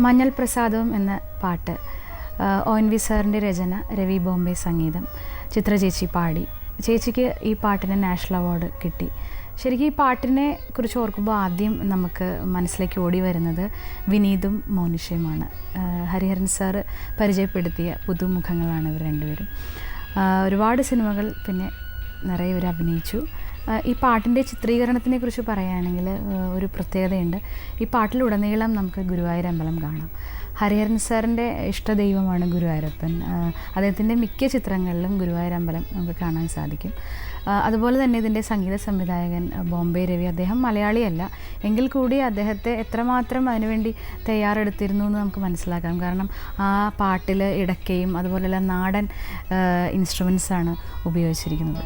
മഞ്ഞൾ പ്രസാദവും എന്ന പാട്ട് ONV സാറിൻ്റെ രചന, രവി ബോംബെ സംഗീതം, ചിത്ര ചേച്ചി പാടി. ചേച്ചിക്ക് ഈ പാട്ടിന് നാഷണൽ അവാർഡ് കിട്ടി. ശരിക്കും ഈ പാട്ടിനെ കുറിച്ച് ഓർക്കുമ്പോൾ ആദ്യം നമുക്ക് മനസ്സിലേക്ക് ഓടി വരുന്നത് വിനീതും മോനിഷയുമാണ്. ഹരിഹരൻ സാറ് പരിചയപ്പെടുത്തിയ പുതുമുഖങ്ങളാണ് ഇവർ രണ്ടുപേരും. ഒരുപാട് സിനിമകൾ പിന്നെ നിറയെ ഇവർ അഭിനയിച്ചു. ഈ പാട്ടിൻ്റെ ചിത്രീകരണത്തിനെ കുറിച്ച് പറയുകയാണെങ്കിൽ ഒരു പ്രത്യേകതയുണ്ട്. ഈ പാട്ടിലുടനീളം നമുക്ക് ഗുരുവായൂർ അമ്പലം കാണാം. ഹരിഹരൻ സാറിൻ്റെ ഇഷ്ടദൈവമാണ് ഗുരുവായൂരപ്പൻ. അദ്ദേഹത്തിൻ്റെ മിക്ക ചിത്രങ്ങളിലും ഗുരുവായൂർ അമ്പലം നമുക്ക് കാണാൻ സാധിക്കും. അതുപോലെ തന്നെ ഇതിൻ്റെ സംഗീത സംവിധായകൻ ബോംബെ രവി. അദ്ദേഹം മലയാളിയല്ല, എങ്കിൽ കൂടി അദ്ദേഹത്തെ എത്രമാത്രം അതിനുവേണ്ടി തയ്യാറെടുത്തിരുന്നു എന്ന് നമുക്ക് മനസ്സിലാക്കാം. കാരണം ആ പാട്ടിൽ ഇടയ്ക്കയും അതുപോലെയുള്ള നാടൻ ഇൻസ്ട്രുമെൻസാണ് ഉപയോഗിച്ചിരിക്കുന്നത്.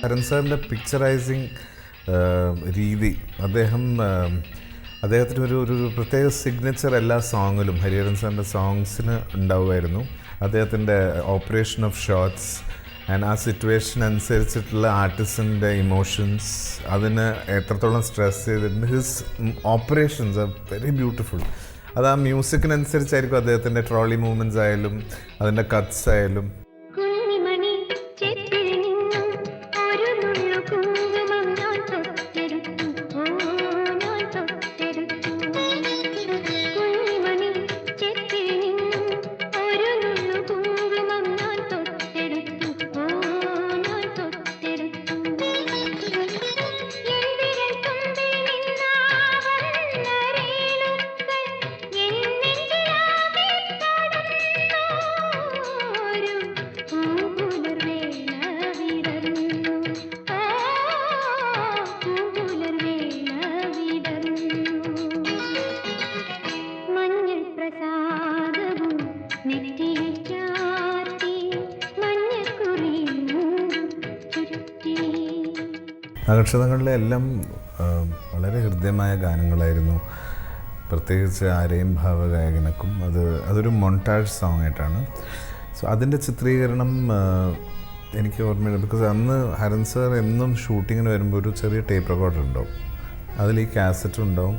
ഹരൻ സാറിൻ്റെ പിക്ചറൈസിങ് രീതി, അദ്ദേഹത്തിന് ഒരു പ്രത്യേക സിഗ്നേച്ചർ എല്ലാ സോങ്ങിലും, ഹരിഹരൻ സാറിൻ്റെ സോങ്സിന് ഉണ്ടാവുമായിരുന്നു. അദ്ദേഹത്തിൻ്റെ ഓപ്പറേഷൻ ഓഫ് ഷോട്ട്സ് ആൻഡ് ആ സിറ്റുവേഷൻ അനുസരിച്ചിട്ടുള്ള ആർട്ടിസ്റ്റിൻ്റെ ഇമോഷൻസ്, അതിന് എത്രത്തോളം സ്ട്രെസ് ചെയ്തിട്ടുണ്ട്. His operations are very beautiful. അത് ആ മ്യൂസിക്കിനനുസരിച്ചായിരിക്കും അദ്ദേഹത്തിൻ്റെ ട്രോളി മൂവ്മെൻറ്റ്സ് ആയാലും അതിൻ്റെ കട്ട്സ് ആയാലും. നക്ഷത്രങ്ങളിലെ എല്ലാം വളരെ ഹൃദ്യമായ ഗാനങ്ങളായിരുന്നു. പ്രത്യേകിച്ച് ആരെയും ഭാവഗായകനക്കും അതൊരു മൊണ്ടാജ് സോങ് ആയിട്ടാണ്. സോ അതിൻ്റെ ചിത്രീകരണം എനിക്ക് ഓർമ്മയില്ല. ബിക്കോസ് അന്ന് ഹരൻ സാർ എന്നും ഷൂട്ടിങ്ങിന് വരുമ്പോൾ ഒരു ചെറിയ ടേപ്പ് റെക്കോർഡർ ഉണ്ടാവും, അതിൽ ഈ കാസറ്റ് ഉണ്ടാവും.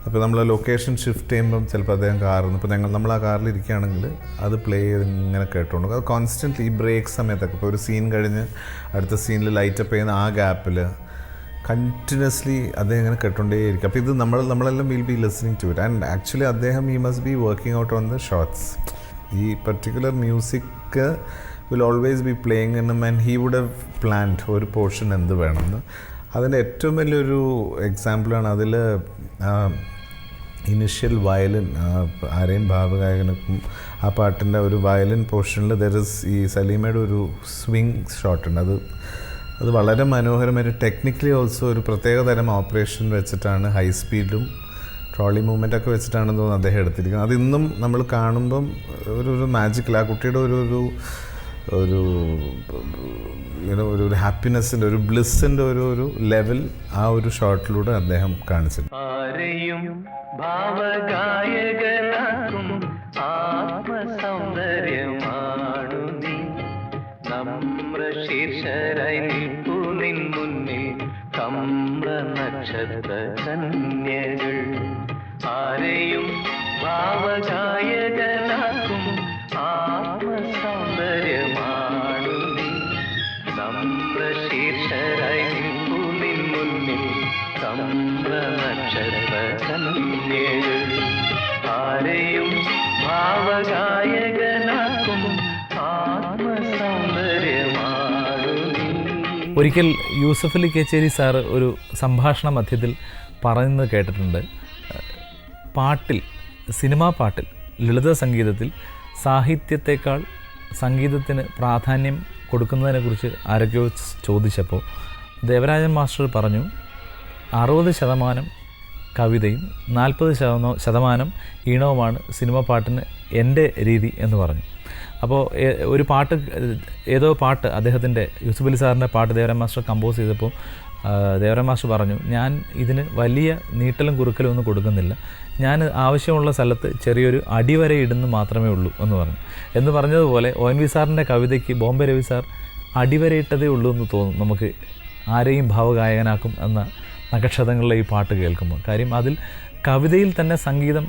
അപ്പോൾ നമ്മൾ ലൊക്കേഷൻ ഷിഫ്റ്റ് ചെയ്യുമ്പം ചിലപ്പോൾ അദ്ദേഹം കാറിന്ന്, ഇപ്പോൾ നമ്മൾ ആ കാറിൽ ഇരിക്കുകയാണെങ്കിൽ അത് പ്ലേ ചെയ്ത് ഇങ്ങനെ കേട്ടുകൊണ്ട് അത് കോൺസ്റ്റൻ്റ് ഈ ബ്രേക്ക് സമയത്തൊക്കെ, ഇപ്പോൾ ഒരു സീൻ കഴിഞ്ഞ് അടുത്ത സീനിൽ ലൈറ്റപ്പ് ചെയ്യുന്ന ആ ഗ്യാപ്പിൽ കണ്ടിന്യൂസ്ലി അദ്ദേഹം ഇങ്ങനെ കേട്ടുകൊണ്ടേയിരിക്കും. അപ്പോൾ ഇത് നമ്മളെല്ലാം will be listening to it. And actually അദ്ദേഹം he must be working out on the shots. ഈ particular music will always be playing in and he would have planned ഒരു പോർഷൻ എന്ത് വേണമെന്ന്. അതിൻ്റെ ഏറ്റവും വലിയൊരു എക്സാമ്പിളാണ് അതിൽ ഇനിഷ്യൽ വയലിൻ, ആരെയും ഭാവഗായകനക്കും ആ പാട്ടിൻ്റെ ഒരു വയലിൻ പോർഷനിൽ ഈ സലീമയുടെ ഒരു സ്വിങ് ഷോട്ടുണ്ട്. അത് വളരെ മനോഹരമായിട്ട് ടെക്നിക്കലി ഓൾസോ ഒരു പ്രത്യേക തരം ഓപ്പറേഷൻ വെച്ചിട്ടാണ്, ഹൈ സ്പീഡും ട്രോളി മൂവ്മെൻറ്റൊക്കെ വെച്ചിട്ടാണെന്ന് തോന്നുന്നു അദ്ദേഹം എടുത്തിരിക്കുന്നത്. അതിന്നും നമ്മൾ കാണുമ്പം ഒരു മാജിക്കൽ, ആ കുട്ടിയുടെ ഒരു ഹാപ്പിനെസ്സിൻ്റെ, ഒരു ബ്ലിസ്സിൻ്റെ ഒരു ലെവൽ ആ ഒരു ഷോട്ടിലൂടെ അദ്ദേഹം കാണിച്ചിട്ടുണ്ട്. ആരെയും ഭാവഗായകനാക്കും ആത്മസൗന്ദര്യമാണു നീ, നമ്രശീർഷരായി നിൽപ്പു നിൻ മുന്നിൽ കമ്ര നക്ഷത്ര കന്യകൾ. ആരെയും ഭാവഗായകനാക്കും ആത്മസൗന്ദര്യമാണു നീ, നമ്രശീർഷരായി നിൽപ്പു നിൻ മുന്നിൽ കമ്ര നക്ഷത്ര കന്യകൾ. ആരെയും ഭാവഗായകനാക്കും ആത്മസൗന്ദര്യമാണു നീ. ഒരിക്കൽ യൂസഫ് അലി കേച്ചേരി സാറ് ഒരു സംഭാഷണ മധ്യത്തിൽ പറയുന്നത് കേട്ടിട്ടുണ്ട്. പാട്ടിൽ, സിനിമാ പാട്ടിൽ, ലളിത സംഗീതത്തിൽ സാഹിത്യത്തെക്കാൾ സംഗീതത്തിന് പ്രാധാന്യം കൊടുക്കുന്നതിനെക്കുറിച്ച് ആരൊക്കെയോ ചോദിച്ചപ്പോൾ ദേവരാജൻ മാസ്റ്റർ പറഞ്ഞു 60% കവിതയും 40% ഈണവുമാണ് സിനിമ പാട്ടിന് എൻ്റെ രീതി എന്ന് പറഞ്ഞു. അപ്പോൾ ഒരു പാട്ട്, ഏതോ പാട്ട് അദ്ദേഹത്തിൻ്റെ യൂസുഫ് അലി സാറിൻ്റെ പാട്ട് ദേവരാജൻ മാസ്റ്റർ കമ്പോസ് ചെയ്തപ്പോൾ ദേവരാജൻ മാസ്റ്റർ പറഞ്ഞു, ഞാൻ ഇതിന് വലിയ നീട്ടലും കുറുക്കലും ഒന്നും കൊടുക്കുന്നില്ല, ഞാൻ ആവശ്യമുള്ള സ്ഥലത്ത് ചെറിയൊരു അടിവര ഇടുന്നു മാത്രമേ ഉള്ളൂ എന്ന് പറഞ്ഞു. എന്ന് പറഞ്ഞതുപോലെ ONV സാറിൻ്റെ കവിതയ്ക്ക് ബോംബെ രവി സാർ അടിവരയിട്ടതേ ഉള്ളൂ എന്ന് തോന്നും നമുക്ക്, ആരെയും ഭാവഗായകനാക്കും എന്ന നക്ഷത്രങ്ങളിലെ ഈ പാട്ട് കേൾക്കുമ്പോൾ. കാര്യം അതിൽ കവിതയിൽ തന്നെ സംഗീതം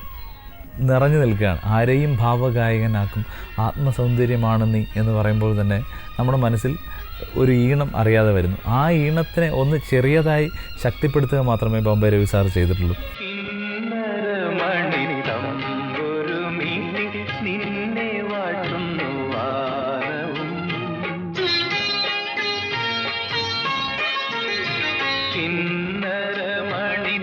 നിറഞ്ഞു നിൽക്കുകയാണ്. ആരെയും ഭാവഗായകനാക്കും, ആത്മസൗന്ദര്യമാണ് നീ എന്ന് പറയുമ്പോൾ തന്നെ നമ്മുടെ മനസ്സിൽ ഒരു ഈണം അറിയാതെ വരുന്നു. ആ ഈണത്തിനെ ഒന്ന് ചെറിയതായി ശക്തിപ്പെടുത്തുക മാത്രമേ ബോംബെ രവി സാർ ചെയ്തിട്ടുള്ളൂ. കിന്നരമണി